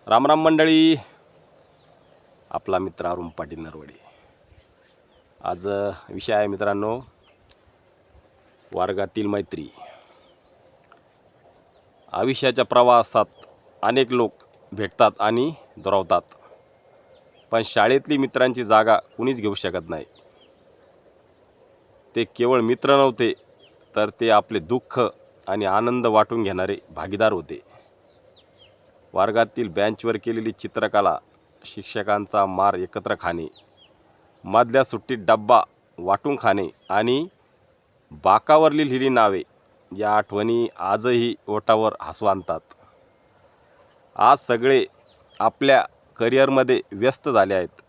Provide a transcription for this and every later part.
राम राम मंडळी, आपला मित्र अरुण पाटील नरवडे. आज विषय आहे मित्रांनो, वर्गातील मैत्री. आयुष्याच्या प्रवासात अनेक लोक भेटतात आणि दुरावतात, पण शाळेतली मित्रांची जागा कुणीच घेऊ शकत नाही. ते केवळ मित्र नव्हते, तर ते आपले दुःख आणि आनंद वाटून घेणारे भागीदार होते. वर्गातील बेंचवर केलेली चित्रकला, शिक्षकांचा मार एकत्र खाणे, मधल्या सुट्टीत डब्बा वाटून खाणे आणि बाकावर लिहिलेली नावे, या आठवणी आजही ओठावर हसू आणतात. आज सगळे आपल्या करिअरमध्ये व्यस्त झाले आहेत.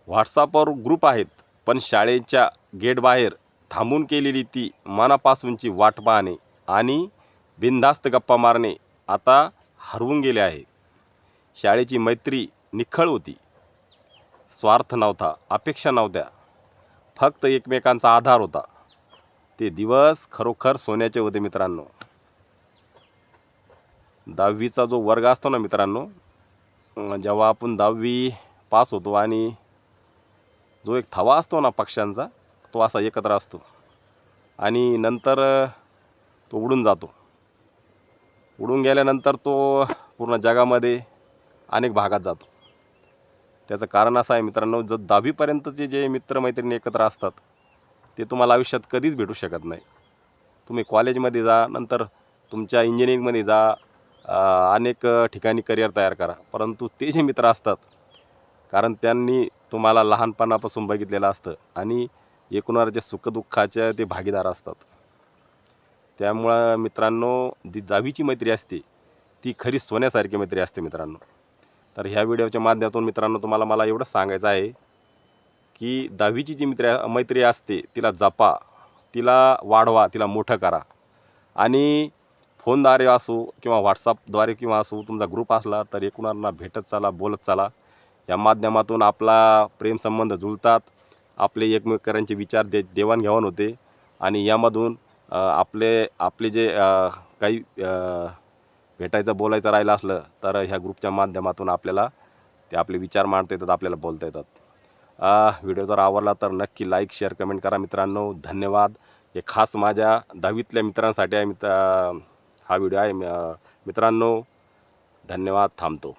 व्हॉट्सअपवर ग्रुप आहेत, पण शाळेच्या गेटबाहेर थांबून केलेली ती मनापासूनची वाट पाहणे आणि बिनधास्त गप्पा मारणे आता हरवून गेले आहे. शाळेची मैत्री निखळ होती. स्वार्थ नव्हता, अपेक्षा नव्हत्या, फक्त एकमेकांचा आधार होता. ते दिवस खरोखर सोन्याचे होते मित्रांनो. 10वीचा जो वर्ग असतो ना मित्रांनो, जेव्हा आपण 10वी पास होतो आणि जो एक थवा असतो ना पक्ष्यांचा, तो असा एकत्र असतो आणि नंतर तो उडून जातो. उडून गेल्यानंतर तो पूर्ण जगामध्ये अनेक भागात जातो. त्याचं कारण असं आहे मित्रांनो, जर 10वीपर्यंतचे जे मित्रमैत्रिणी एकत्र असतात ते तुम्हाला आयुष्यात कधीच भेटू शकत नाही. तुम्ही कॉलेजमध्ये जा, नंतर तुमच्या इंजिनिअरिंगमध्ये जा, अनेक ठिकाणी करिअर तयार करा, परंतु ते जे मित्र असतात, कारण त्यांनी तुम्हाला लहानपणापासून बघितलेलं असतं आणि एकूणाच्या सुखदुःखाचे ते भागीदार असतात. त्यामुळं मित्रांनो, जी 10वीची मैत्री असते ती खरी सोन्यासारखी मैत्री असते मित्रांनो. तर ह्या व्हिडिओच्या माध्यमातून मित्रांनो तुम्हाला मला एवढंच सांगायचं आहे की 10वीची जी मैत्री असते तिला जपा, तिला वाढवा, तिला मोठं करा. आणि फोनद्वारे असो किंवा व्हॉट्सअपद्वारे किंवा असो, तुमचा ग्रुप असला तर एकूणांना भेटत चला, बोलत चला. या माध्यमातून आपला प्रेमसंबंध जुळतात, आपले एकमेकांचे विचार देवाणघेवाण होते आणि यामधून आपले जे काही भेटायचं बोलायचं राहिलं असलं तर ह्या ग्रुपच्या माध्यमातून आपल्याला ते आपले विचार मांडता येतात, आपल्याला बोलता येतात. व्हिडिओ जर आवडला तर नक्की लाईक, शेअर, कमेंट करा मित्रांनो. धन्यवाद. हे खास माझ्या 10वीतल्या मित्रांसाठी आहे हा व्हिडिओ आहे मित्रांनो. धन्यवाद. थांबतो.